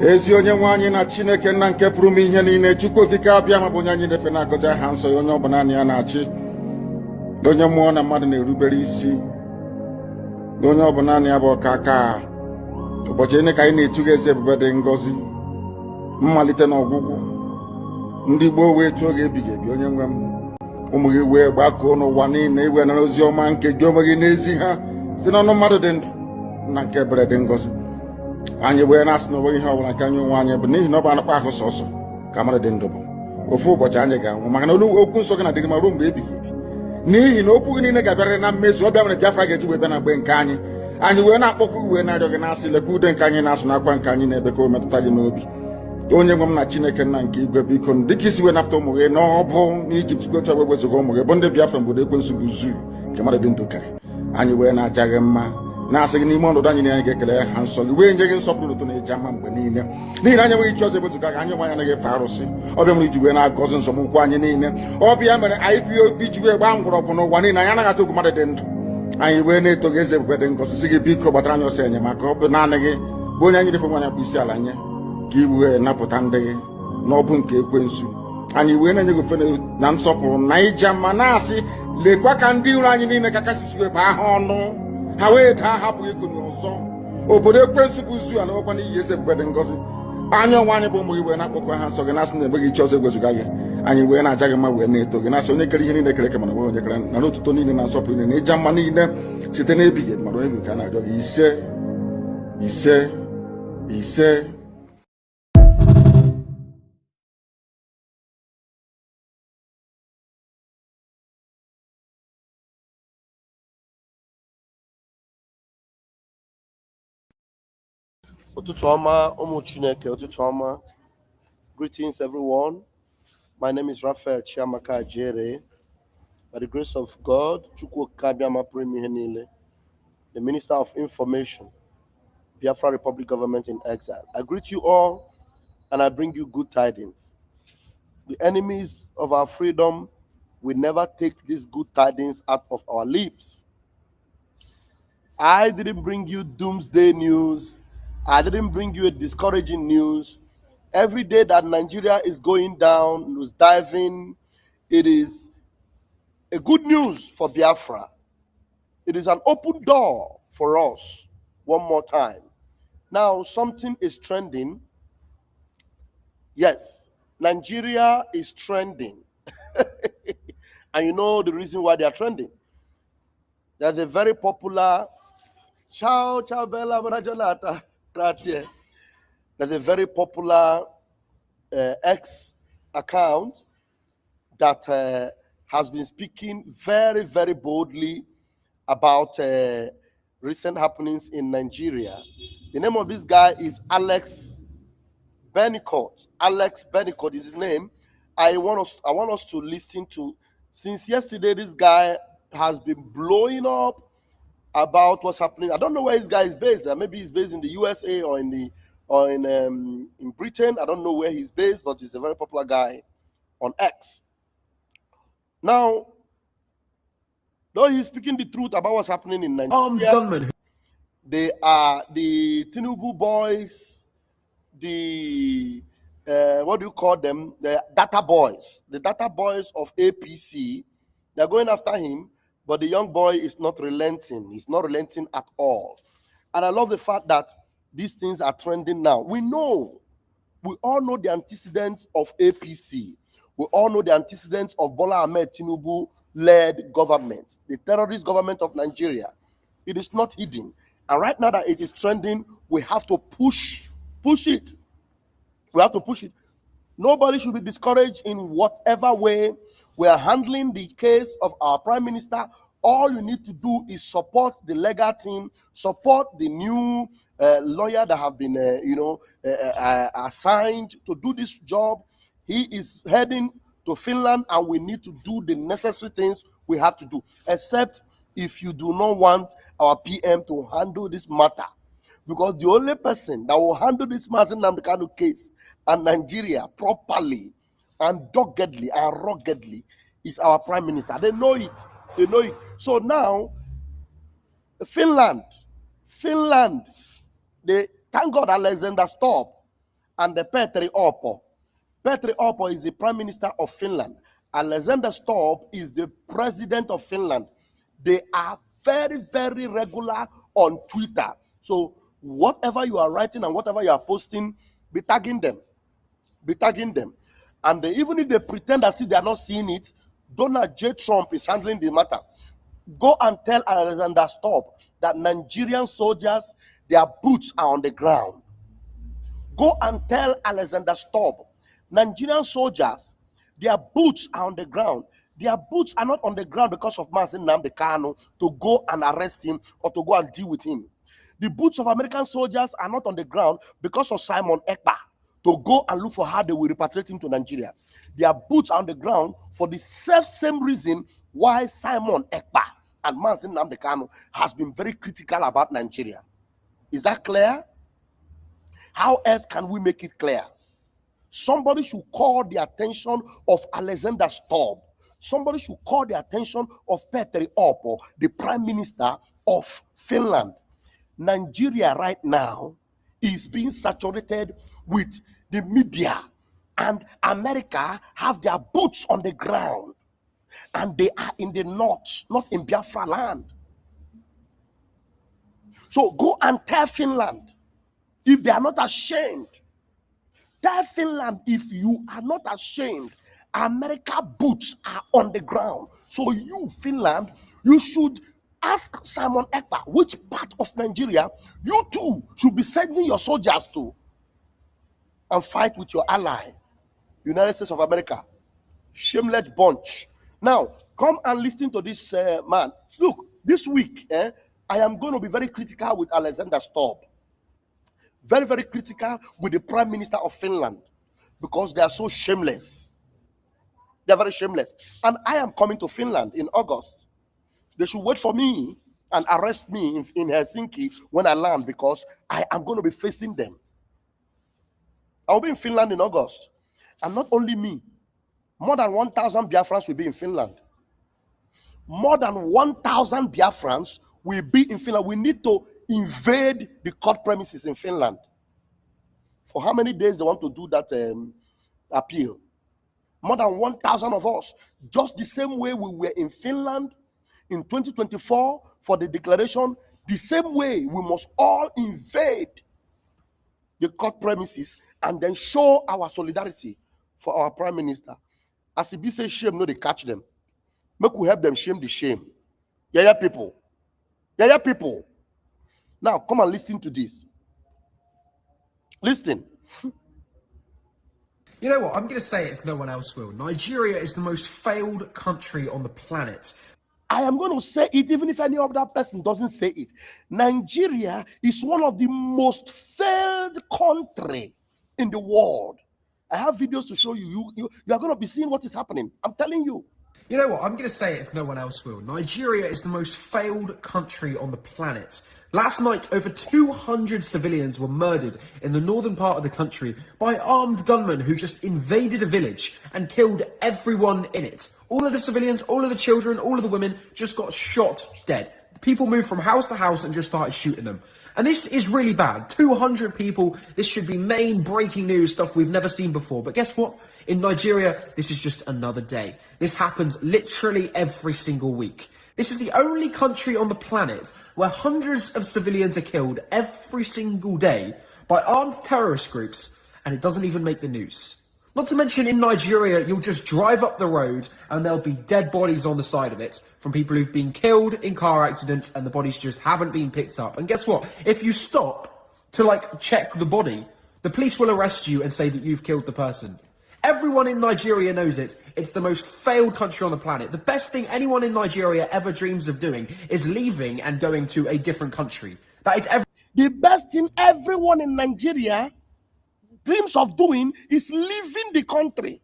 ezi onye nwe anyị na Chineke nna nke pụrụ m ihe niile, Chukwu okike abịa ma bụ onye anyị na-efe na-agọzi aha nsọ ya, onye ọ bụ naanị ya na-achị, onye mmụọ na mmadụ na-erubere isi, onye ọ bụ naanị ya bụ ọka aka. Ụbọchị ene ka anyị na-etu gị eze ebube dị ngọzi, mmalite na ọgwụgwụ. Ndị gboo wee tụọ oge ebighị ebi, onye nwe m, ụmụ gị wee gbakọọ n'ụwa niile iwe na ozi ọma nke gị onwe gị n'ezi ha site n'ọnụ mmadụ dị ndụ na nke ebere dị ngọzi. Anyị wee na-asị na onweghị ihe ọbụla nke anyị onwe anyị bụ n'ihi na ọ bụ anụkpa ahụ sọsọ ka mmadụ dị ndụ bụ. Ofu ụbọchị anyị ga-anwụ, maka na okwu nsọ gị na-adịghị ma ruo mgbe ebighị ebi, n'ihi na okwu gị niile ga-abịarịrị na mmezu. Ọbịa mere Biafra ga-eji wee bịa na mgbe nke anyị. Anyị wee na-akpọkọ uwe na-arịọ gị na-asị, lekwa ude nke anyị na-asụ n'akwa nke anyị na-ebe ka o metụta gị n'obi. Onye nwe m na Chineke nna nke igwe, biko dịka isi wee napụta ụmụ gị n'ọbụ n'Ijipt gotu wee wezuga ụmụ gị bụ ndị Biafra mgbe ekwensu bụ zuu nke mmadụ dị ndụ karị. Anyị wee na-aja gị mma, na-asị gị n'ime ọnọdụ anyị na anyị ga-ekele ha nsọ gị, wee nye gị nsọpụrụ ụtọ na eji ama mgbe niile, n'ihi na anyị enweghị chi ọzọ ewezuga gị. Anyị nwe anyị anaghị efe arụsị. Ọbịa mere iji wee na-agọzi nzọmụkwụ anyị niile. Ọbịa mere IPOB ji wee gbaa mgbọrọgwụ n'ụwa niile. Anyị anaghị atụ egwu mmadụ dị ndụ. Anyị wee na-eto gị eze ebube dị ngọzi, sị gị biko gbatara anyị ọsọ enyemaka. Ọ bụ naanị gị bụ onye anyị refe nwaanyị bụ isi ala nye, ka i wee napụta ndị gị n'ọbụ nke ekwensu. Anyị wee na-enye gị ofe na nsọpụrụ na ija ma na-asị, lekwa ka ndị iro anyị niile ka kasisi wee baa ha ọnụ, ha wee daa hapụ ego n'ọzọ. Obodo ekwensu bụ zu ala nwekwa n'ihi eze ebube dị ngọzi. Anya ọnwa anyị bụ ụmụ gị wee na-akpọkọ ha nsọ gị, na-asị na enweghị chi ọzọ egwezuga gị. Anyị wee na-aja gị mma, wee na-eto gị, na-asị onye kere ihe niile kere eke mana onye kere na n'otuto niile na nsọpụrụ niile na ịja mma niile site n'ebighị ebi mara onye bụ ka a na-arịọ gị. Ise ise ise. Ụtụtụ ọma ụmụ Chineke, ụtụtụ ọma. Greetings everyone. My name is Raphael Chiamaka Ajere. By the grace of God, Chukwu Kabiama Niile, the Minister of Information, Biafra Republic Government in Exile. I greet you all and I bring you good tidings. The enemies of our freedom will never take these good tidings out of our lips. I didn't bring you doomsday news. I didn't bring you a discouraging news. Every day that Nigeria is going down, was diving, it is a good news for Biafra. It is an open door for us. One more time. Now, something is trending. Yes, Nigeria is trending. And you know the reason why they are trending. There's a very popular Ciao Bella Manajanata. There's a very popular X account that has been speaking very, very boldly about recent happenings in Nigeria. The name of this guy is Alex Bennicott. Alex Bennicott is his name. I want us to listen to. Since yesterday, this guy has been blowing up about what's happening. I don't know where this guy is based. Maybe he's based in the USA or in Britain. I don't know where he's based, but he's a very popular guy on X. Now, though he's speaking the truth about what's happening in Nigeria, they are the Tinubu boys, the what do you call them? The data boys of APC. They're going after him. But the young boy is not relenting. He's not relenting at all. And I love the fact that these things are trending now. We all know the antecedents of APC. We all know the antecedents of Bola Ahmed Tinubu-led government, the terrorist government of Nigeria. It is not hidden. And right now that it is trending, we have to push it. We have to push it. Nobody should be discouraged in whatever way we are handling the case of our prime minister. All you need to do is support the legal team, support the new lawyer that have been, assigned to do this job. He is heading to Finland, and we need to do the necessary things we have to do, except if you do not want our PM to handle this matter. Because the only person that will handle this Mazen Namdekanu case and Nigeria properly and doggedly and ruggedly is our prime minister. They know it. So now, Finland, they thank God Alexander Stubb and the Petri Orpo. Petri Orpo is the Prime Minister of Finland. Alexander Stubb is the President of Finland. They are very, very regular on Twitter. So whatever you are writing and whatever you are posting, be tagging them. Be tagging them. And even if they pretend as if they are not seeing it, Donald J. Trump is handling the matter. Go and tell Alexander Stubb that Nigerian soldiers, their boots are on the ground. Go and tell Alexander Stubb, Nigerian soldiers, their boots are on the ground. Their boots are not on the ground because of Mazi Nnamdi Kanu to go and arrest him or to go and deal with him. The boots of American soldiers are not on the ground because of Simon Ekpa to go and look for how they will repatriate him to Nigeria. Their boots are on the ground for the same reason why Simon Ekpa and Mazi Nnamdi Kanu has been very critical about Nigeria. Is that clear? How else can we make it clear? Somebody should call the attention of Alexander Stubb. Somebody should call the attention of Petri Orpo, the Prime Minister of Finland. Nigeria right now is being saturated with the media, and America have their boots on the ground, and they are in the north, not in Biafra land. So go and tell Finland, if they are not ashamed, tell Finland, if you are not ashamed, America boots are on the ground. So you, Finland, you should ask Simon Ekpa which part of Nigeria you too should be sending your soldiers to and fight with your ally, United States of America. Shameless bunch. Now, come and listen to this man. Look, this week, I am going to be very critical with Alexander Stubb. Very, very critical with the Prime Minister of Finland because they are so shameless. They are very shameless. And I am coming to Finland in August. They should wait for me and arrest me in Helsinki when I land because I am going to be facing them. I will be in Finland in August. And not only me, more than 1,000 Biafrans will be in Finland. More than 1,000 Biafrans will be in Finland. We need to invade the court premises in Finland. For how many days they want to do that appeal? More than 1,000 of us. Just the same way we were in Finland in 2024 for the declaration, the same way we must all invade the court premises and then show our solidarity for our Prime Minister. As he be say shame, no, they catch them. Make we help them shame the shame. Yeah, people. Yeah, people. Now, come and listen to this. Listen. You know what? I'm going to say it if no one else will. Nigeria is the most failed country on the planet. I am going to say it even if any other person doesn't say it. Nigeria is one of the most failed country in the world. I have videos to show you. You are going to be seeing what is happening. I'm telling you. You know what? I'm going to say it if no one else will. Nigeria is the most failed country on the planet. Last night, over 200 civilians were murdered in the northern part of the country by armed gunmen who just invaded a village and killed everyone in it. All of the civilians, all of the children, all of the women just got shot dead. People moved from house to house and just started shooting them. And this is really bad. 200 people. This should be main breaking news, stuff we've never seen before. But guess what? In Nigeria, this is just another day. This happens literally every single week. This is the only country on the planet where hundreds of civilians are killed every single day by armed terrorist groups, and it doesn't even make the news. Not to mention, in Nigeria, you'll just drive up the road and there'll be dead bodies on the side of it from people who've been killed in car accidents and the bodies just haven't been picked up. And guess what? If you stop to check the body, the police will arrest you and say that you've killed the person. Everyone in Nigeria knows it. It's the most failed country on the planet. The best thing anyone in Nigeria ever dreams of doing is leaving and going to a different country. That is the best thing everyone in Nigeria dreams of doing is leaving the country.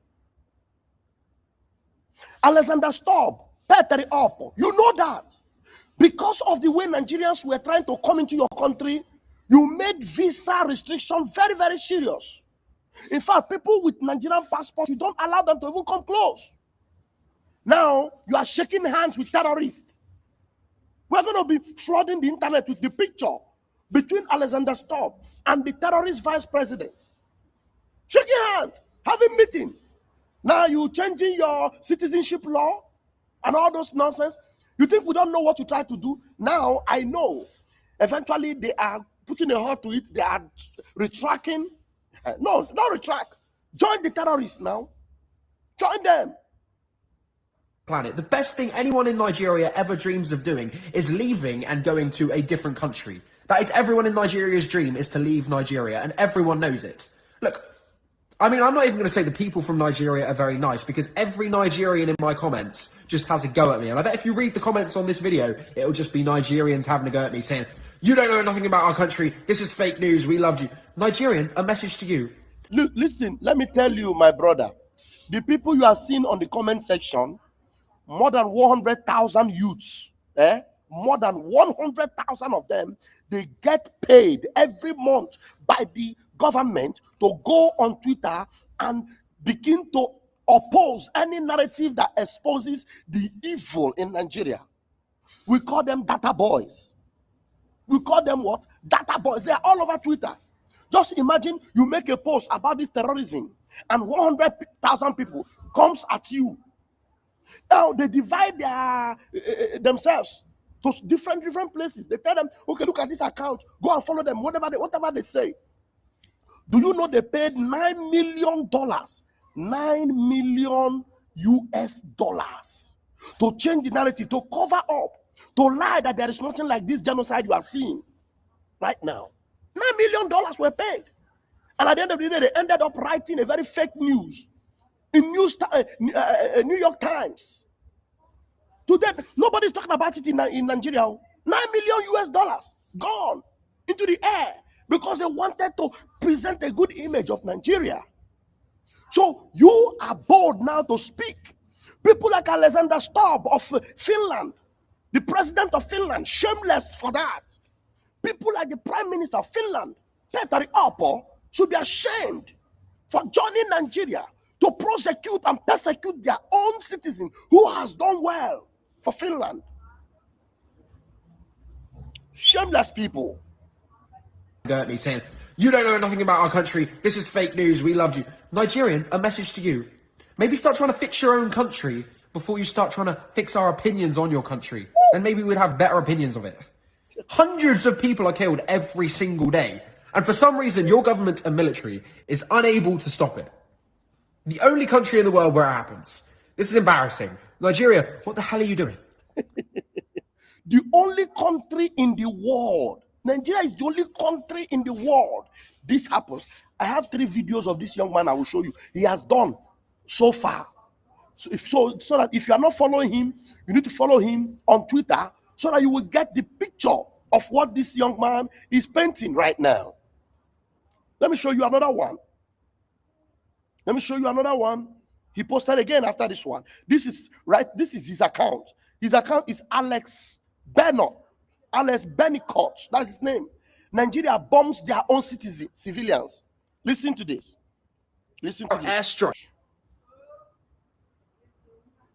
Alexander Stubb, Petri Orpo, you know that. Because of the way Nigerians were trying to come into your country, you made visa restriction very, very serious. In fact, people with Nigerian passports, you don't allow them to even come close. Now, you are shaking hands with terrorists. We're going to be flooding the internet with the picture between Alexander Stubb and the terrorist vice president. Shaking hands, having meeting. Now you changing your citizenship law and all those nonsense. You think we don't know what to try to do? Now I know. Eventually they are putting a halt to it. They are retracting. No, don't retract. Join the terrorists now. Join them. Planet. The best thing anyone in Nigeria ever dreams of doing is leaving and going to a different country. That is everyone in Nigeria's dream, is to leave Nigeria, and everyone knows it. Look, I mean, I'm not even going to say the people from Nigeria are very nice, because every Nigerian in my comments just has a go at me. And I bet if you read the comments on this video, it'll just be Nigerians having a go at me saying, you don't know nothing about our country, this is fake news, we loved you. Nigerians, a message to you. Look, listen, let me tell you, my brother, the people you have seen on the comment section, more than 100,000 youths, more than 100,000 of them, they get paid every month by the government to go on Twitter and begin to oppose any narrative that exposes the evil in Nigeria. We call them data boys. We call them what? Data boys. They are all over Twitter. Just imagine you make a post about this terrorism and 100,000 people comes at you. Now they divide their themselves to different places. They tell them, okay, look at this account, go and follow them, whatever they say. Do you know they paid $9 million, $9 million US dollars to change the narrative, to cover up, to lie that there is nothing like this genocide you are seeing right now. $9 million were paid. And at the end of the day, they ended up writing a very fake news in New York Times. Today, nobody's talking about it in Nigeria. $9 million US dollars gone into the air because they wanted to present a good image of Nigeria. So you are bold now to speak. People like Alexander Stubb of Finland, the president of Finland, shameless for that. People like the prime minister of Finland, Petteri Orpo, should be ashamed for joining Nigeria to prosecute and persecute their own citizen who has done well for Finland. Shameless people. Go at me saying, you don't know nothing about our country, this is fake news, we loved you. Nigerians, a message to you. Maybe start trying to fix your own country before you start trying to fix our opinions on your country. And maybe we'd have better opinions of it. Hundreds of people are killed every single day. And for some reason, your government and military is unable to stop it. The only country in the world where it happens. This is embarrassing. Nigeria, what the hell are you doing? The only country in the world. Nigeria is the only country in the world this happens. I have 3 videos of this young man I will show you. He has done so far. So that if you are not following him, you need to follow him on Twitter so that you will get the picture of what this young man is painting right now. Let me show you another one. He posted again after this one. This is his account. His account is Alex Bennett. Alex Bennicott. That's his name. Nigeria bombs their own civilians. Listen to this. Airstrike.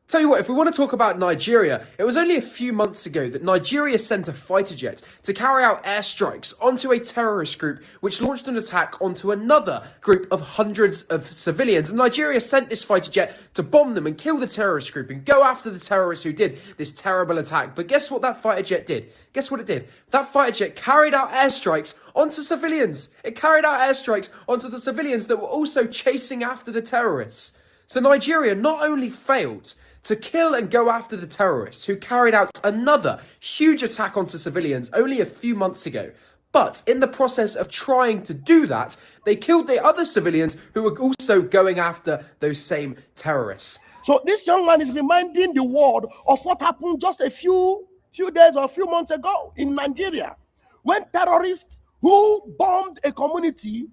Tell you what, if we want to talk about Nigeria, it was only a few months ago that Nigeria sent a fighter jet to carry out airstrikes onto a terrorist group which launched an attack onto another group of hundreds of civilians. And Nigeria sent this fighter jet to bomb them and kill the terrorist group and go after the terrorists who did this terrible attack. But guess what that fighter jet did? Guess what it did? That fighter jet carried out airstrikes onto civilians. It carried out airstrikes onto the civilians that were also chasing after the terrorists. So Nigeria not only failed to kill and go after the terrorists who carried out another huge attack onto civilians only a few months ago, but in the process of trying to do that, they killed the other civilians who were also going after those same terrorists. So this young man is reminding the world of what happened just a few days or a few months ago in Nigeria, when terrorists who bombed a community,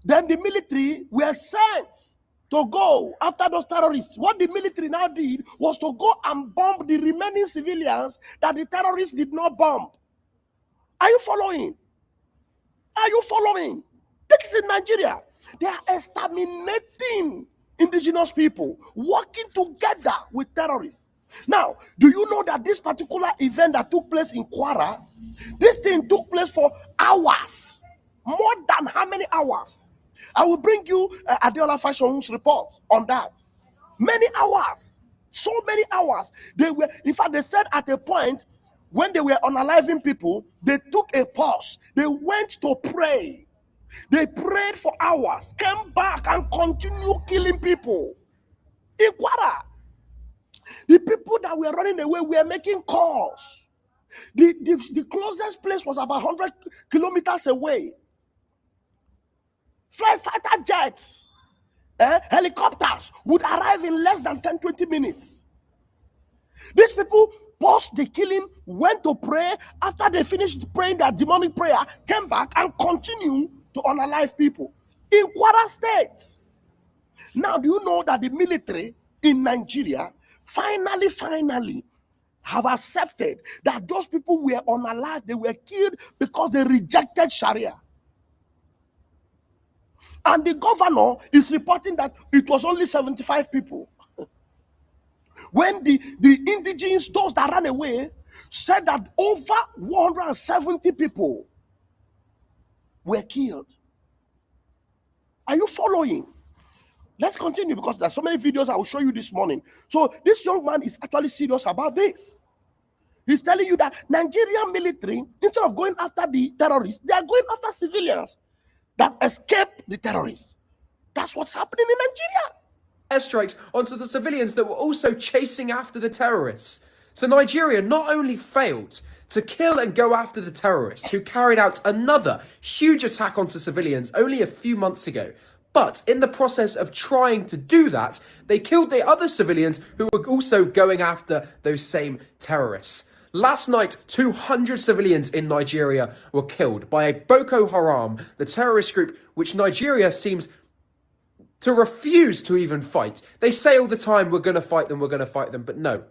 then the military were sent to go after those terrorists. What the military now did was to go and bomb the remaining civilians that the terrorists did not bomb. Are you following? This is in Nigeria. They are exterminating indigenous people, working together with terrorists. Now, do you know that this particular event that took place in Kwara, this thing took place for hours? More than how many hours? I will bring you Adeola Fashion's report on that. Many hours. So many hours. They were, in fact, they said at a point when they were unaliving people, they took a pause. They went to pray. They prayed for hours, came back and continued killing people. In Kwara, the people that were running away were making calls. The closest place was about 100 kilometers away. Fighter jets, helicopters would arrive in less than 10-20 minutes. These people paused the killing, went to pray. After they finished praying their demonic prayer, came back and continued to unalive people in Kwara State. Now, do you know that the military in Nigeria finally have accepted that those people were unalive, they were killed because they rejected Sharia? And the governor is reporting that it was only 75 people. When the indigenous, those that ran away, said that over 170 people were killed. Are you following? Let's continue because there's so many videos I will show you this morning. So this young man is actually serious about this. He's telling you that Nigerian military, instead of going after the terrorists, they are going after civilians that escape the terrorists. That's what's happening in Nigeria. Airstrikes onto the civilians that were also chasing after the terrorists. So Nigeria not only failed to kill and go after the terrorists who carried out another huge attack onto civilians only a few months ago, but in the process of trying to do that, they killed the other civilians who were also going after those same terrorists. Last night, 200 civilians in Nigeria were killed by a Boko Haram, the terrorist group which Nigeria seems to refuse to even fight. They say all the time, we're going to fight them, but no.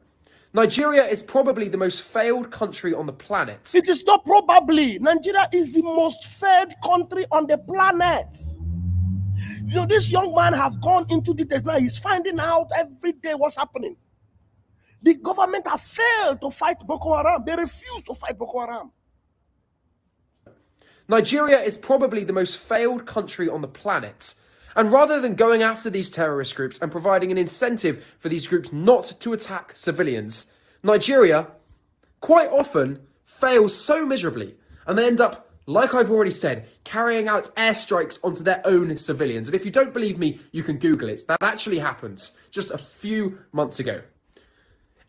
Nigeria is probably the most failed country on the planet. It is not probably. Nigeria is the most failed country on the planet. You know, this young man have gone into details. Now he's finding out every day what's happening. The government has failed to fight Boko Haram. They refuse to fight Boko Haram. Nigeria is probably the most failed country on the planet. And rather than going after these terrorist groups and providing an incentive for these groups not to attack civilians, Nigeria quite often fails so miserably, and they end up, like I've already said, carrying out airstrikes onto their own civilians. And if you don't believe me, you can Google it. That actually happened just a few months ago.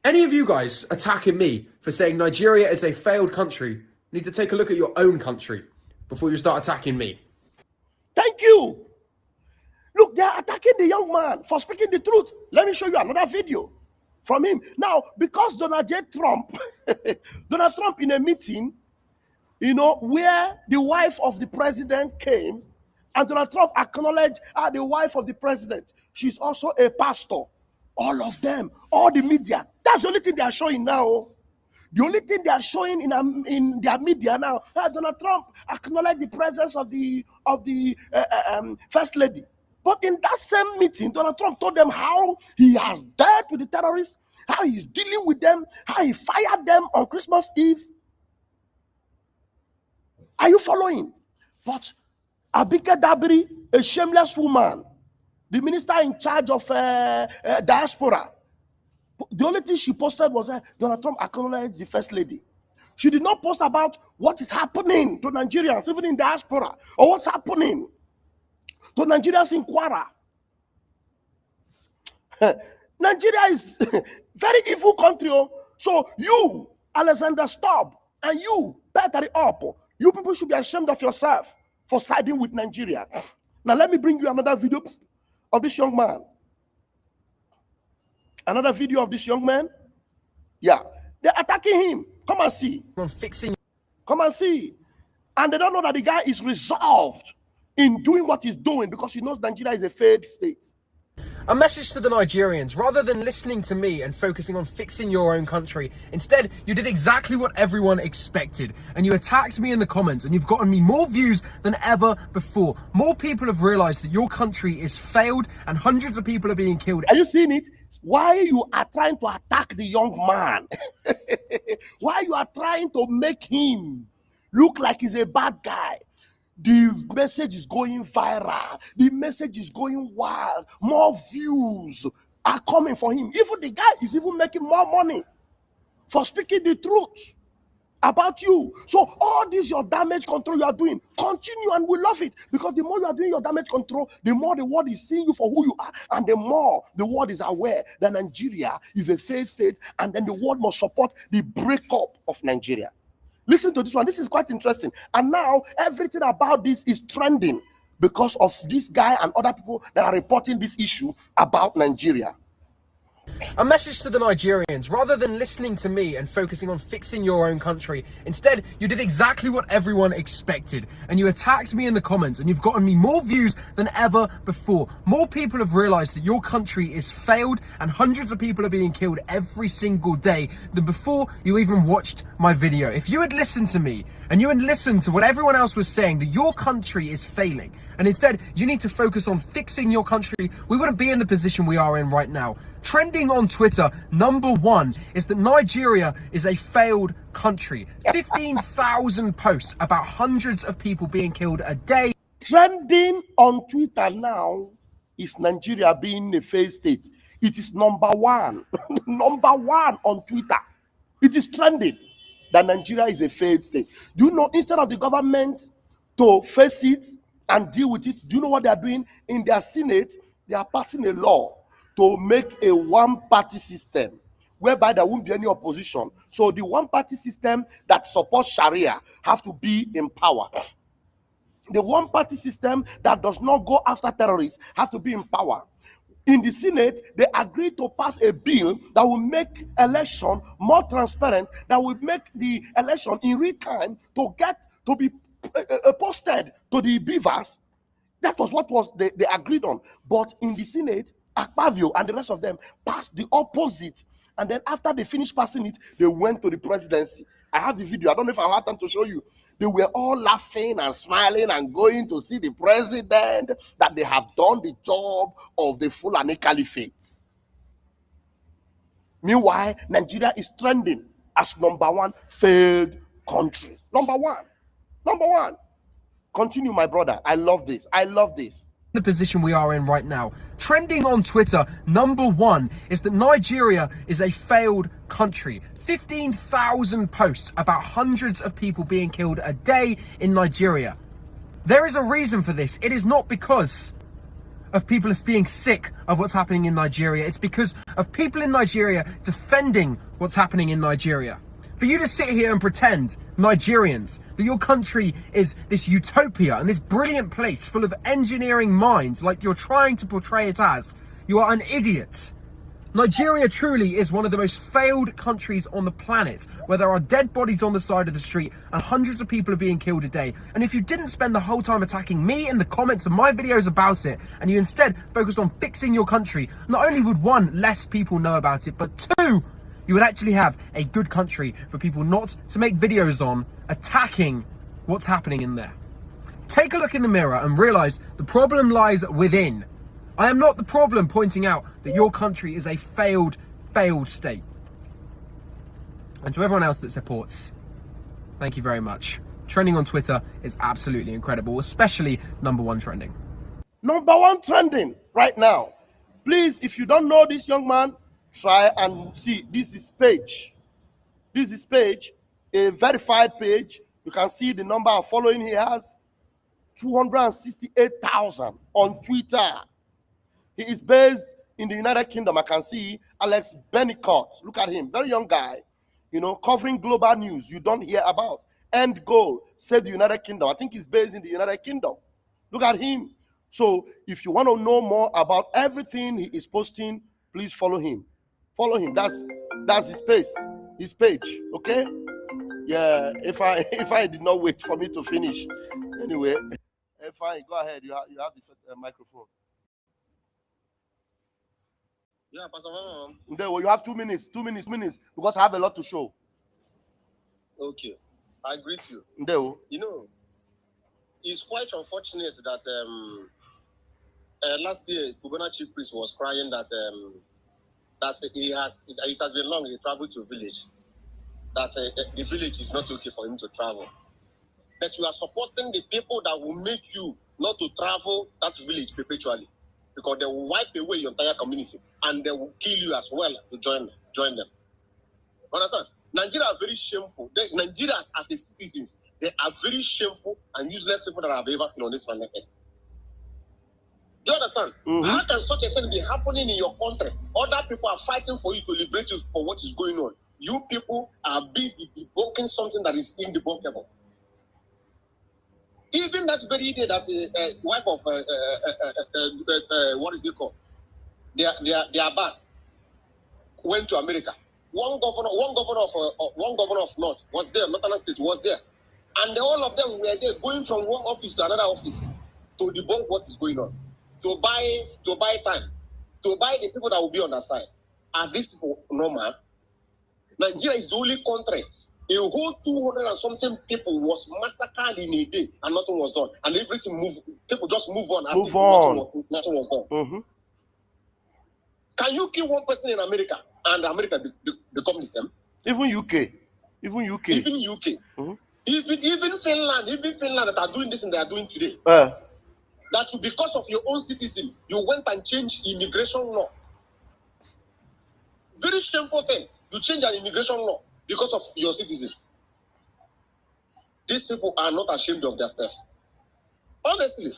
Any of you guys attacking me for saying Nigeria is a failed country need to take a look at your own country before you start attacking me. Thank you. Look, they are attacking the young man for speaking the truth. Let me show you another video from him. Now, because Donald Trump in a meeting, you know, where the wife of the president came, and Donald Trump acknowledged the wife of the president. She's also a pastor. All of them, all the media. That's the only thing they are showing now. The only thing they are showing in their media now, Donald Trump acknowledged the presence of the first lady. But in that same meeting, Donald Trump told them how he has dealt with the terrorists, how he's dealing with them, how he fired them on Christmas Eve. Are you following? But Abike Dabiri, a shameless woman, the minister in charge of diaspora, the only thing she posted was Donald Trump acknowledged the first lady. She did not post about what is happening to Nigerians, even in diaspora, or what's happening to Nigerians in Kwara. Nigeria is a very evil country. So you, Alexander Stubb, and you, Peter Up, you people should be ashamed of yourself for siding with Nigeria. Now let me bring you another video of this young man. Another video of this young man. Yeah, they're attacking him. Come and see. Come and see. And they don't know that the guy is resolved in doing what he's doing because he knows Nigeria is a failed state. A message to the Nigerians: rather than listening to me and focusing on fixing your own country, instead you did exactly what everyone expected, and you attacked me in the comments, and you've gotten me more views than ever before. More people have realized that your country is failed and hundreds of people are being killed. Are you seeing it? why you are trying to attack the young man, why you are trying to make him look like he's a bad guy. The message is going viral. The message is going wild. More views are coming for him. Even the guy is even making more money for speaking the truth about you. So all this your damage control you are doing, continue, and we love it, because the more you are doing your damage control, the more the world is seeing you for who you are, and the more the world is aware that Nigeria is a failed state, and then the world must support the breakup of Nigeria. Listen to this one. This is quite interesting. And now everything about this is trending because of this guy and other people that are reporting this issue about Nigeria. A message to the Nigerians: rather than listening to me and focusing on fixing your own country, instead you did exactly what everyone expected, and you attacked me in the comments, and you've gotten me more views than ever before. More people have realized that your country is failed, and hundreds of people are being killed every single day than before you even watched my video. If you had listened to me and you had listened to what everyone else was saying, that your country is failing, and instead you need to focus on fixing your country, we wouldn't be in the position we are in right now. Trending on Twitter, #1 is that Nigeria is a failed country. 15,000 posts about hundreds of people being killed a day. Trending on Twitter now is Nigeria being a failed state. It is #1, #1 on Twitter. It is trending that Nigeria is a failed state. Do you know, instead of the government to face it and deal with it, do you know what they are doing? In their Senate, they are passing a law to make a one-party system whereby there won't be any opposition. So the one-party system that supports Sharia have to be in power. The one-party system that does not go after terrorists have to be in power. In the Senate, they agreed to pass a bill that will make election more transparent, that will make the election in real time to get to be posted to the beavers. That was what they agreed on. But in the Senate, Akpavio and the rest of them passed the opposite. And then after they finished passing it, they went to the presidency. I have the video. I don't know if I have time to show you. They were all laughing and smiling and going to see the president, that they have done the job of the Fulani Caliphate. Meanwhile, Nigeria is trending as #1 failed country. #1. Continue, my brother. I love this. The position we are in right now. Trending on Twitter, #1 is that Nigeria is a failed country. 15,000 posts about hundreds of people being killed a day in Nigeria. There is a reason for this. It is not because of people being sick of what's happening in Nigeria. It's because of people in Nigeria defending what's happening in Nigeria. For you to sit here and pretend, Nigerians, that your country is this utopia and this brilliant place full of engineering minds like you're trying to portray it as, you are an idiot. Nigeria truly is one of the most failed countries on the planet, where there are dead bodies on the side of the street and hundreds of people are being killed a day. And if you didn't spend the whole time attacking me in the comments of my videos about it, and you instead focused on fixing your country, not only would 1, less people know about it, but 2, you would actually have a good country for people not to make videos on attacking what's happening in there. Take a look in the mirror and realize the problem lies within. I am not the problem pointing out that your country is a failed state. And to everyone else that supports, thank you very much. Trending on Twitter is absolutely incredible, especially #1 trending. #1 trending right now. Please, if you don't know this young man, try and see. This is page, a verified page. You can see the number of following he has, 268,000 on Twitter. He is based in the United Kingdom. I can see Alex Bennicott. Look at him, very young guy, covering global news you don't hear about. End goal, save the United Kingdom. I think he's based in the United Kingdom. Look at him. So if you want to know more about everything he is posting, please follow him. That's his page. Okay? Yeah. If I did not wait for me to finish, anyway. Fine. Go ahead. You have the microphone. Yeah, Pastor. You have 2 minutes. 2 minutes, because I have a lot to show. Okay, I greet you. It's quite unfortunate that last year Kubana chief priest was crying that that it has been long he traveled to a village, that the village is not okay for him to travel. But you are supporting the people that will make you not to travel that village perpetually, because they will wipe away your entire community and they will kill you as well to join them. Understand? Nigeria are very shameful. Nigerians as a citizens, they are very shameful and useless people that I've ever seen on this planet Earth. Do you understand? Mm-hmm. How can such a thing be happening in your country? Other people are fighting for you to liberate you for what is going on. You people are busy debunking something that is indebunkable. Even that very day that wife of what is it called? Their Abbas went to America. One governor of North was there, Northern State was there, and all of them were there, going from one office to another office to debunk what is going on, to buy time, to buy the people that will be on their side. Are these people normal? Nigeria is the only country. A whole 200 and something people was massacred in a day and nothing was done. And everything moved. People just move on. Nothing was done. Mm-hmm. Can you kill one person in America and America become the same? Even UK. Mm-hmm. Even Finland that are doing this and they are doing today. That because of your own citizen, you went and changed immigration law. Very shameful thing. You change an immigration law because of your citizen. These people are not ashamed of themselves. Honestly,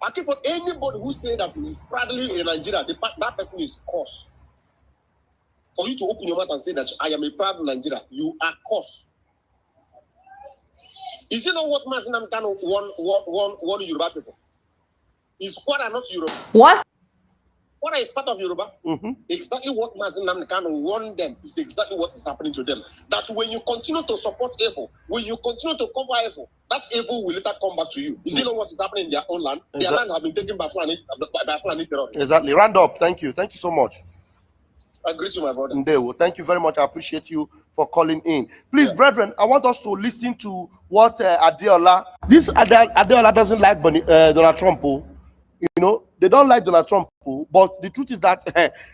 I think for anybody who say that he is proudly in Nigeria, that person is cursed. For you to open your mouth and say that I am a proud Nigerian, you are cursed. If you know what Mazinam Kano won Yoruba people, is Kwara not Yoruba? What? Kwara is part of Yoruba. Mm-hmm. Exactly what Mazinam Kano won them is exactly what is happening to them. That when you continue to support evil, when you continue to cover evil, that evil will later come back to you. Is you know what is happening in their own land? Exactly. Their land have been taken by Fulani terrorists. Exactly. Round up. Thank you. Thank you so much. I greet you, my brother. Ndewo. Thank you very much. I appreciate you for calling in. Please, brethren, I want us to listen to what Adeola. This Adeola doesn't like Donald Trump. You know, they don't like Donald Trump, but the truth is that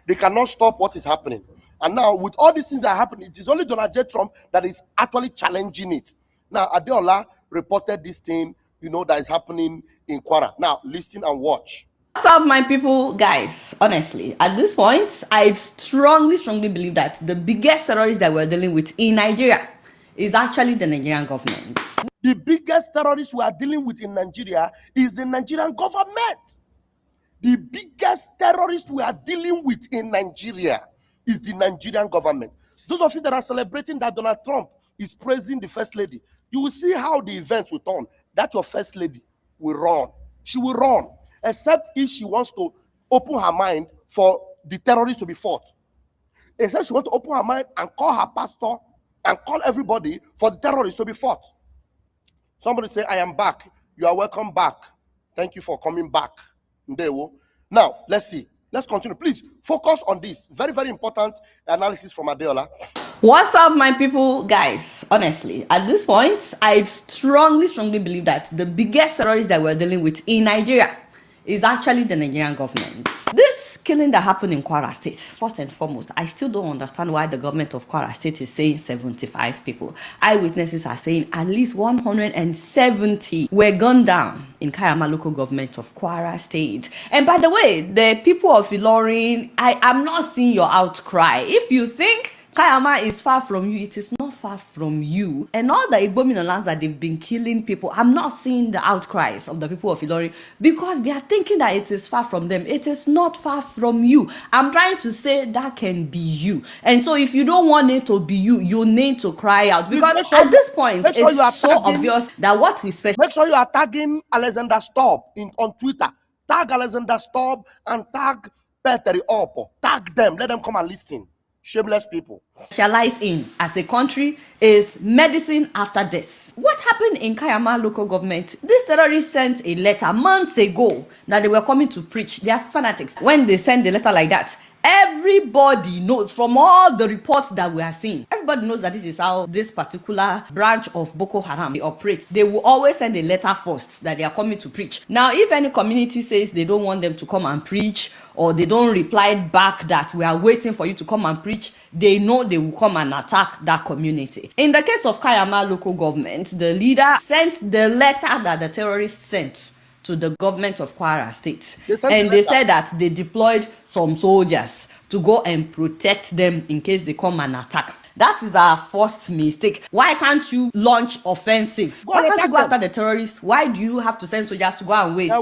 they cannot stop what is happening. And now, with all these things that are happening, it is only Donald J. Trump that is actually challenging it. Now, Adeola reported this thing, you know, that is happening in Kwara. Now, listen and watch. What's up, my people? Guys, honestly, at this point, I strongly believe that the biggest terrorist that we're dealing with in Nigeria is actually the Nigerian government. The biggest terrorist we are dealing with in Nigeria is the Nigerian government. The biggest terrorist we are dealing with in Nigeria is the Nigerian government. Those of you that are celebrating that Donald Trump is praising the First Lady, you will see how the event will turn. That your First Lady will run. She will run, except if she wants to open her mind for the terrorists to be fought. Except she wants to open her mind and call her pastor and call everybody for the terrorists to be fought. Somebody say, I am back. You are welcome back. Thank you for coming back. Now, let's see. Let's continue. Please focus on this. Very important analysis from Adeola. What's up, my people? Guys, honestly, at this point, I strongly believe that the biggest terrorist that we're dealing with in Nigeria is actually the Nigerian government. This killing that happened in Kwara State, first and foremost, I still don't understand why the government of Kwara State is saying 75 people. Eyewitnesses are saying at least 170 were gunned down in Kayama local government of Kwara State. And by the way, the people of Ilorin, I am not seeing your outcry. If you think Kayama is far from you, it is not far from you. And all the Igbo lands that they've been killing people, I'm not seeing the outcries of the people of Ilorin because they are thinking that it is far from them. It is not far from you. I'm trying to say that can be you. And so if you don't want it to be you, you need to cry out. Because at this point, it's so obvious that what we special. Make sure you are tagging Alexander Stubb on Twitter. Tag Alexander Stubb and tag Peteri Oppo. Tag them. Let them come and listen. Shameless people. Specialize in as a country is medicine after this. What happened in Kayama local government? These terrorists sent a letter months ago that they were coming to preach. They are fanatics. When they send a letter like that, Everybody knows from all the reports that we are seeing. Everybody knows that this is how this particular branch of Boko Haram they operate. They will always send a letter first that they are coming to preach. Now, if any community says they don't want them to come and preach, or they don't reply back that we are waiting for you to come and preach, they know they will come and attack that community. In the case of Kayama local government, the leader sent the letter that the terrorists sent to the government of Kwara State. They said that they deployed some soldiers to go and protect them in case they come and attack. That is our first mistake. Why can't you launch offensive? Why can't you go after the terrorists? Why do you have to send soldiers to go and wait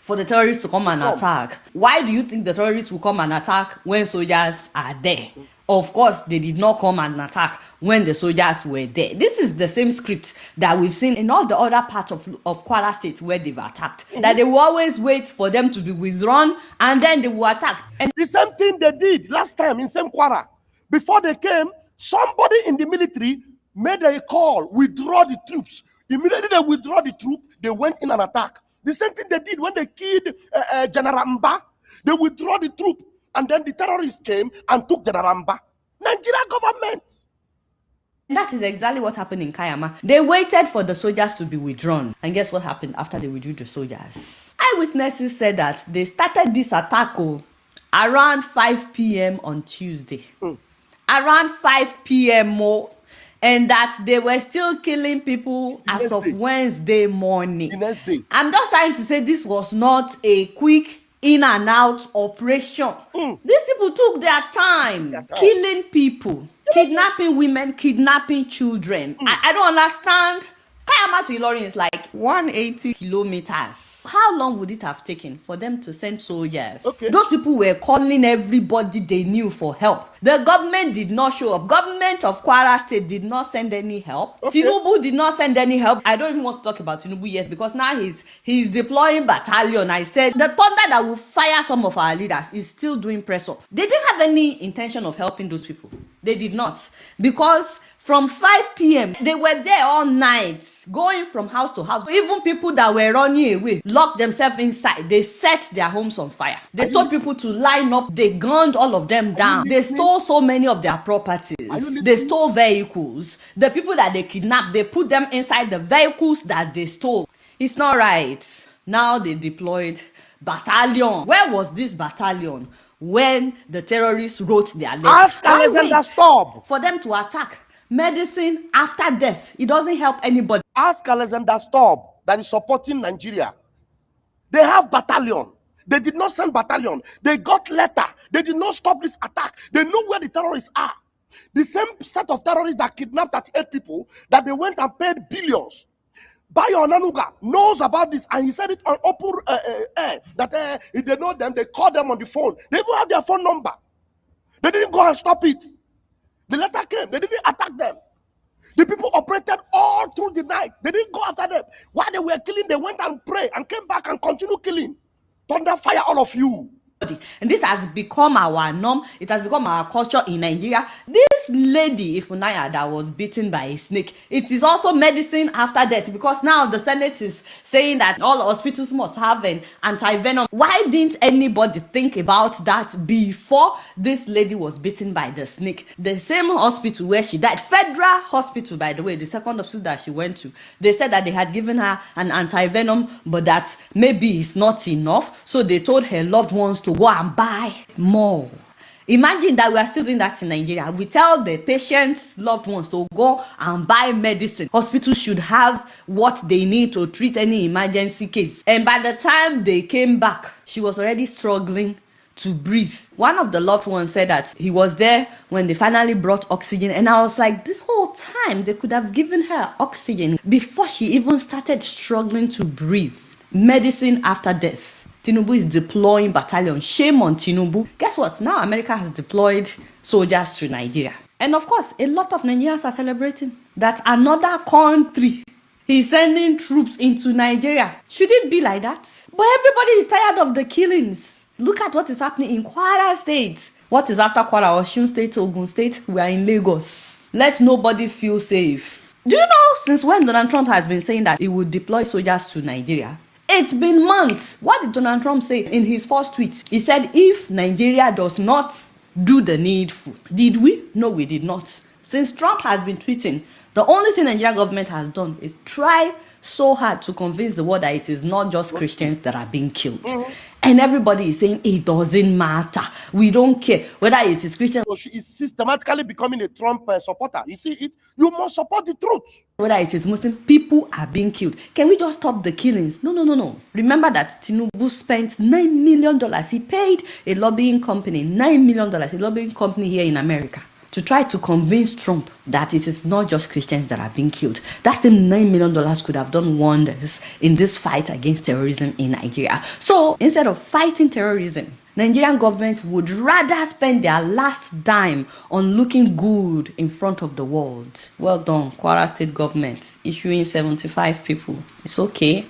for the terrorists to come and attack? Why do you think the terrorists will come and attack when soldiers are there? Of course, they did not come and attack when the soldiers were there. This is the same script that we've seen in all the other parts of Kwara State where they've attacked. That they will always wait for them to be withdrawn and then they will attack. And the same thing they did last time in same Kwara. Before they came, somebody in the military made a call, withdraw the troops. Immediately they withdraw the troop, they went in an attack. The same thing they did when they killed General Mba. They withdraw the troop. And then the terrorists came and took the Ramba. Nigerian government. That is exactly what happened in Kayama. They waited for the soldiers to be withdrawn. And guess what happened after they withdrew the soldiers? Eyewitnesses said that they started this attack around 5 p.m. on Tuesday. Around 5 p.m. And that they were still killing people as of Wednesday morning. The next day. I'm just trying to say this was not a quick in and out operation. These people took their time killing people, kidnapping women, kidnapping children. I don't understand. Kayama to Ilorin is like 180 kilometers. How long would it have taken for them to send soldiers? Those people were calling everybody they knew for help. The government did not show up. Government of Kwara State did not send any help. Tinubu did not send any help. I don't even want to talk about Tinubu yet because now he's deploying battalion. I said the thunder that will fire some of our leaders is still doing press up. They didn't have any intention of helping those people. They did not, because from 5 p.m. they were there all night, going from house to house. Even people that were running away locked themselves inside. They set their homes on fire. They told people to line up. They gunned all of them down. They stole so many of their properties. They stole vehicles. The people that they kidnapped, they put them inside the vehicles that they stole. It's not right. Now they deployed battalion. Where was this battalion when the terrorists wrote their letter? Ask Alexander Stubb for them to attack. Medicine after death, it doesn't help anybody. Ask Alexander Stubb that is supporting Nigeria. They have battalion. They did not send battalion. They got letter. They did not stop this attack. They know where the terrorists are. The same set of terrorists that kidnapped 38 people, that they went and paid billions. Bayo Onanuga knows about this, and he said it on open air, that if they know them, they call them on the phone. They even have their phone number. They didn't go and stop it. The letter came. They didn't attack them. The people operated all through the night. They didn't go after them. While they were killing, they went and prayed and came back and continued killing. Thunder fire all of you. And this has become our norm. It has become our culture in Nigeria. This lady, Ifunanya, that was bitten by a snake, it is also medicine after death, because now the Senate is saying that all hospitals must have an anti-venom. Why didn't anybody think about that before this lady was bitten by the snake? The same hospital where she died, Federal Hospital, by the way, the second hospital that she went to, they said that they had given her an anti-venom, but that maybe it's not enough. So they told her loved ones to go and buy more. Imagine that we are still doing that in Nigeria. We tell the patients, loved ones to go and buy medicine. Hospitals should have what they need to treat any emergency case. And by the time they came back, she was already struggling to breathe. One of the loved ones said that he was there when they finally brought oxygen. And I was like, this whole time they could have given her oxygen before she even started struggling to breathe. Medicine after death. Tinubu is deploying battalion. Shame on Tinubu. Guess what? Now America has deployed soldiers to Nigeria. And of course, a lot of Nigerians are celebrating that another country is sending troops into Nigeria. Should it be like that? But everybody is tired of the killings. Look at what is happening in Kwara State. What is after Kwara? Osun State, Ogun State? We are in Lagos. Let nobody feel safe. Do you know since when Donald Trump has been saying that he would deploy soldiers to Nigeria? It's been months. What did Donald Trump say in his first tweet? He said if Nigeria does not do the needful. Did we? No, we did not. Since Trump has been tweeting, the only thing the Nigerian government has done is try so hard to convince the world that it is not just Christians that are being killed. And everybody is saying it doesn't matter. We don't care whether it is Christian. So she is systematically becoming a Trump supporter. You see it? You must support the truth. Whether it is Muslim, people are being killed. Can we just stop the killings? No. Remember that Tinubu spent $9 million. He paid a lobbying company $9 million, a lobbying company here in America, to try to convince Trump that it is not just Christians that are being killed. That same $9 million could have done wonders in this fight against terrorism in Nigeria. So instead of fighting terrorism, Nigerian government would rather spend their last dime on looking good in front of the world. Well done, Kwara State government, issuing 75 people. It's okay.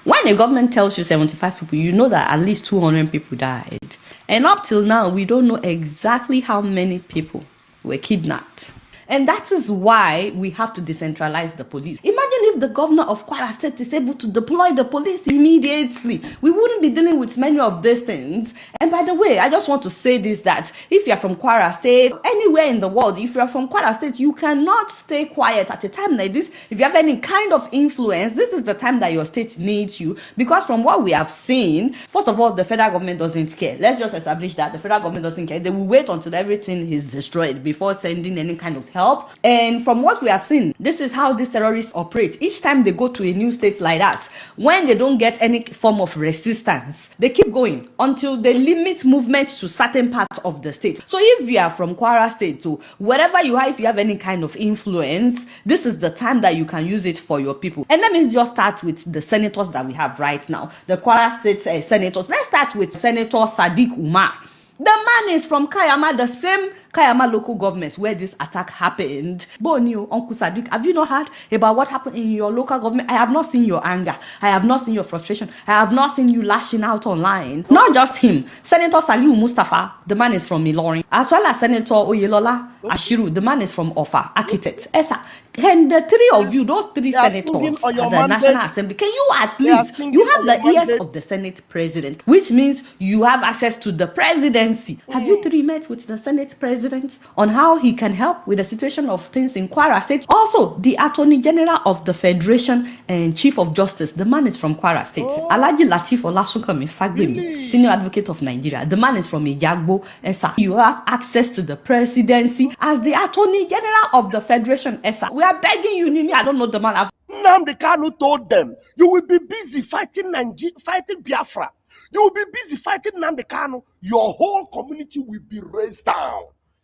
When a government tells you 75 people, you know that at least 200 people died. And up till now, we don't know exactly how many people were kidnapped. And that is why we have to decentralize the police. Imagine if the governor of Kwara State is able to deploy the police immediately. We wouldn't be dealing with many of these things. And by the way, I just want to say this, that if you're from Kwara State, anywhere in the world, if you're from Kwara State, you cannot stay quiet at a time like this. If you have any kind of influence, this is the time that your state needs you. Because from what we have seen, first of all, the federal government doesn't care. Let's just establish that the federal government doesn't care. They will wait until everything is destroyed before sending any kind of help. And from what we have seen, this is how these terrorists operate. Each time they go to a new state like that, when they don't get any form of resistance, they keep going until they limit movement to certain parts of the state. So if you are from Kwara State, so wherever you are, if you have any kind of influence, this is the time that you can use it for your people. And let me just start with the senators that we have right now, the Kwara State senators. Let's start with Senator Sadiq Umar. The man is from Kayama, the same Kayama local government where this attack happened. Bonio, Uncle Sadiq, have you not heard about what happened in your local government? I have not seen your anger. I have not seen your frustration. I have not seen you lashing out online. Not just him. Senator Saliu Mustafa, the man is from Ilorin. As well as Senator Oyelola Ashiru, the man is from Ofa, architect. Esa, can the three of you, those three senators at the National Assembly, can you at least, you have the ears of the Senate President, which means you have access to the presidency. Have you three met with the Senate President on how he can help with the situation of things in Kwara State? Also, the Attorney General of the Federation and Chief of Justice, the man is from Kwara State. Alhaji Lateef Olasukami Fagbemi, Senior Advocate of Nigeria, the man is from Ijagbo. Esa, you have access to the presidency as the Attorney General of the Federation. Esa, we are begging you, Nimi, I don't know the man. Nnamdi Kanu told them, you will be busy fighting fighting Biafra. You will be busy fighting Nnamdi Kanu. Your whole community will be raised down.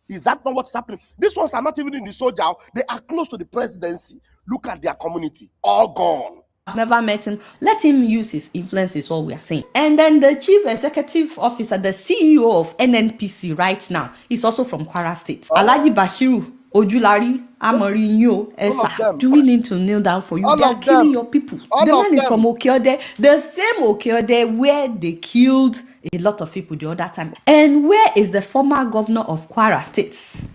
Is that not what's happening? These ones are not even in the soldier. They are close to the presidency. Look at their community. All gone. I've never met him. Let him use his influence is all we are saying. And then the chief executive officer, the CEO of NNPC right now, is also from Kwara State. Alhaji Bashiru Ojulari Amorinyo Esa. Do we need to kneel down for you? They are killing your people. The man is from Okeode, the same Okeode where they killed a lot of people the other time. And where is the former governor of Kwara State,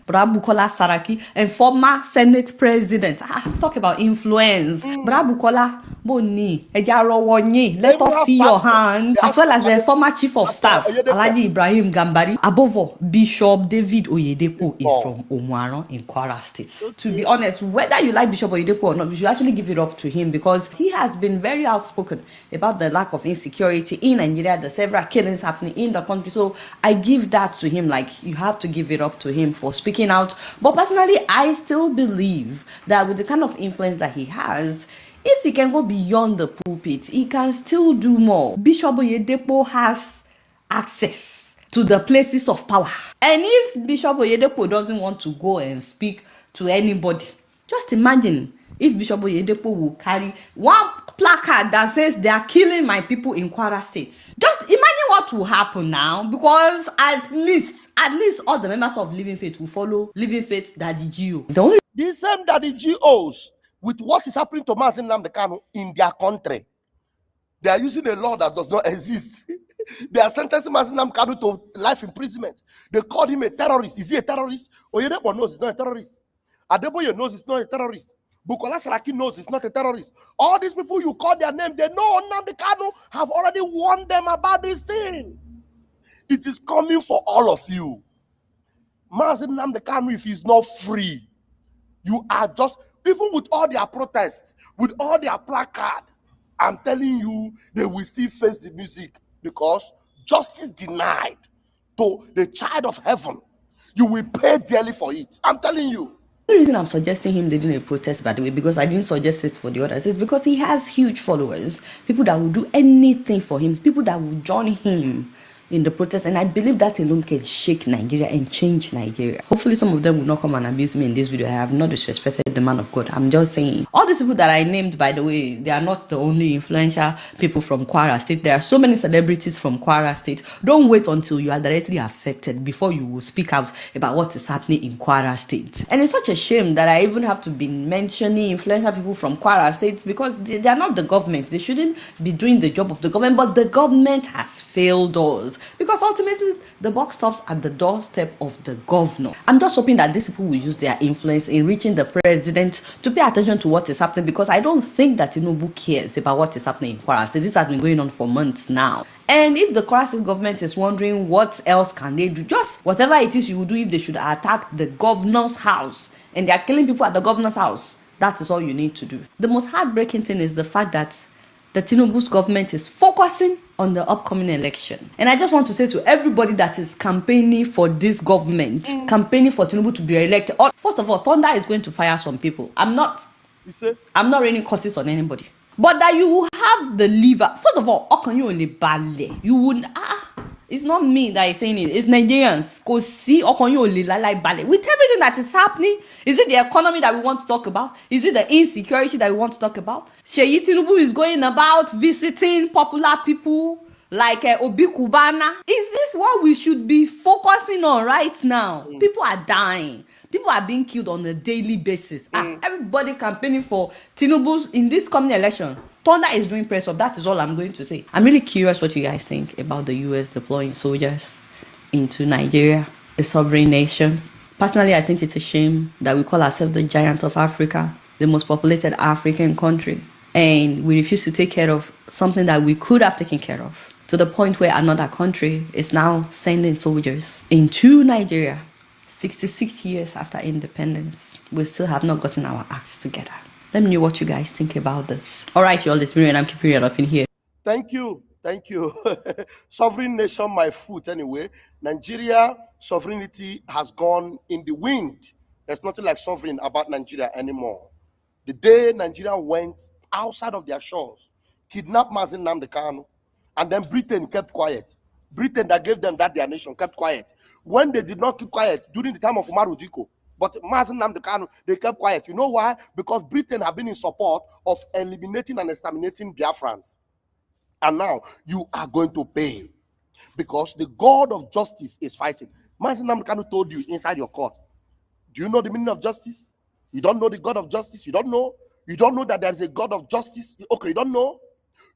Bukola Saraki, and former Senate President? Talk about influence. Bukola Boni, let us see your hand. As well as the former Chief of Staff, Alhaji Ibrahim Gambari. Above all, Bishop David Oyedepo is from Omuaran in Kwara State. To be honest, whether you like Bishop Oyedepo or not, you should actually give it up to him because he has been very outspoken about the lack of insecurity in Nigeria, the several killings happening in the country. So I give that to him. Like, you have to give it up to him for speaking out. But personally, I still believe that with the kind of influence that he has, if he can go beyond the pulpit, he can still do more. Bishop Oyedepo has access to the places of power. And if Bishop Oyedepo doesn't want to go and speak to anybody, just imagine if Bishop Oyedepo will carry one placard that says they are killing my people in Kwara State. Just imagine what will happen now, because at least all the members of Living Faith will follow Living Faith Daddy Gio. The same Daddy Geos, with what is happening to Mazin Nnamdi Kanu in their country, they are using a law that does not exist. They are sentencing Mazin Nnamdi Kanu to life imprisonment. They called him a terrorist. Is he a terrorist? Oyedepo knows he's not a terrorist. Adeboye knows he's not a terrorist. Bukola Saraki knows he's not a terrorist. All these people you call their name, they know Nnamdi Kanu have already warned them about this thing. It is coming for all of you. Mazi Nnamdi Kanu, if he's not free, you are just, even with all their protests, with all their placard, I'm telling you, they will still face the music, because justice denied to the child of heaven, you will pay dearly for it. I'm telling you. The reason I'm suggesting him leading a protest, by the way, because I didn't suggest it for the others, is because he has huge followers, people that will do anything for him, people that will join him in the protest, and I believe that alone can shake Nigeria and change Nigeria. Hopefully some of them will not come and abuse me in this video. I have not disrespected the man of God. I'm just saying, all these people that I named, by the way, they are not the only influential people from Kwara State. There are so many celebrities from Kwara State. Don't wait until you are directly affected before you will speak out about what is happening in Kwara State. And it's such a shame that I even have to be mentioning influential people from Kwara State, because they are not the government. They shouldn't be doing the job of the government, but the government has failed us. Because ultimately, the buck stops at the doorstep of the governor. I'm just hoping that these people will use their influence in reaching the president to pay attention to what is happening, because I don't think that Tinubu cares about what is happening in Kwara State. This has been going on for months now. And if the Kwara State government is wondering what else can they do, just whatever it is you will do, if they should attack the governor's house and they are killing people at the governor's house, that is all you need to do. The most heartbreaking thing is the fact that the Tinubu's government is focusing on the upcoming election. And I just want to say to everybody that is campaigning for this government, campaigning for Tinubu to be elected, first of all, Thunder is going to fire some people. I'm not raining curses on anybody. But that you have the liver. First of all, how can you only ballet? You would it's not me that is saying it, it's Nigerians. Because see, how can you only like ballet? With everything that is happening, is it the economy that we want to talk about? Is it the insecurity that we want to talk about? Sheyi Tinubu is going about visiting popular people like Obi Kubana. Is this what we should be focusing on right now? People are dying. People are being killed on a daily basis. Everybody campaigning for Tinubu in this coming election. Thunder is doing press up. That is all I'm going to say. I'm really curious what you guys think about the US deploying soldiers into Nigeria, a sovereign nation. Personally, I think it's a shame that we call ourselves the giant of Africa, the most populated African country, and we refuse to take care of something that we could have taken care of, to the point where another country is now sending soldiers into Nigeria. 66 years after independence, we still have not gotten our acts together. Let me know what you guys think about this. All right, y'all, it's me, and I'm keeping it up in here. Thank you. Sovereign nation, my foot anyway. Nigeria sovereignty has gone in the wind. There's nothing like sovereign about Nigeria anymore. The day Nigeria went outside of their shores, kidnapped Mazi Nnamdi Kanu, and then Britain kept quiet. Britain that gave them that their nation kept quiet. When they did not keep quiet during the time of Umaru Diko, but Mazi Nnamdi Kanu, they kept quiet. You know why? Because Britain have been in support of eliminating and exterminating Biafrans. And now you are going to pay, because the God of justice is fighting. Mazi Nnamdi Kanu told you inside your court. Do you know the meaning of justice? You don't know the God of justice? You don't know? You don't know that there is a God of justice? Okay, you don't know?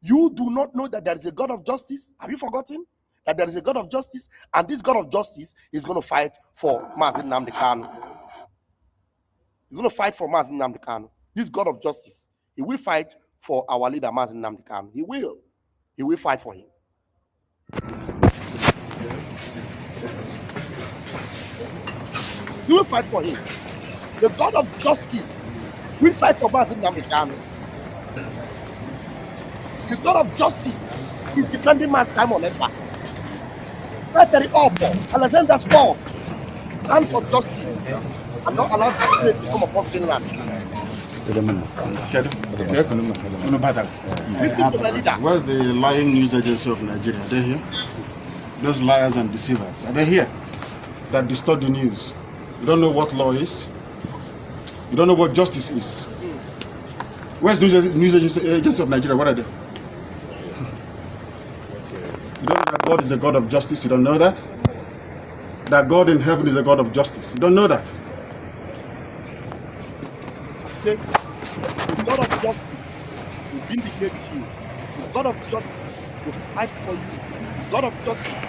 You do not know that there is a God of justice? Have you forgotten that there is a God of justice? And this God of justice is going to fight for Mazi Nnamdi Kanu. He's going to fight for Mazi Nnamdi Kanu. This God of justice, he will fight for our leader Mazi Nnamdi Kanu. He will. He will fight for him. He will fight for him. The God of justice will fight for Mazi Nnamdi Kanu. The God of justice is defending Mazi Simon Ekpa. Very up, Alexander Storm, stand for justice. I'm not allowed to come upon Finland. Listen to my leader. Where's the lying news agency of Nigeria? Are they here? Those liars and deceivers, are they here? That distort the news. You don't know what law is. You don't know what justice is. Where's the news agency of Nigeria? What are they? You don't know that God is a God of justice. You don't know that? That God in heaven is a God of justice. You don't know that? Say, the God of justice will vindicate you. The God of justice will fight for you. The God of justice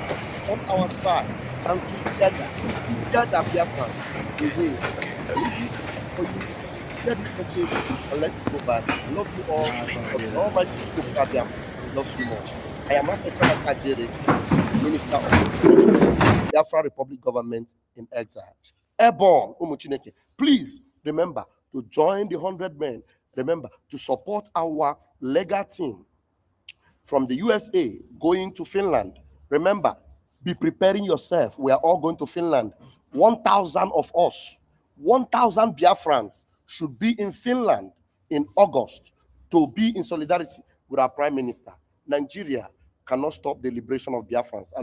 on our side. And together, Biafra, we will. Leave this for you. Share this message and let it go back. I love you all. For the Almighty God, loves you more. I am Biafra and Nigeria. Minister of Biafra Republic government in exile. Airborne, Umuchineke, please remember to join the 100 men. Remember to support our legal team from the USA going to Finland. Remember, be preparing yourself. We are all going to Finland. 1,000 of us, 1,000 Biafrans should be in Finland in August to be in solidarity with our Prime Minister. Nigeria cannot stop the liberation of Biafrans.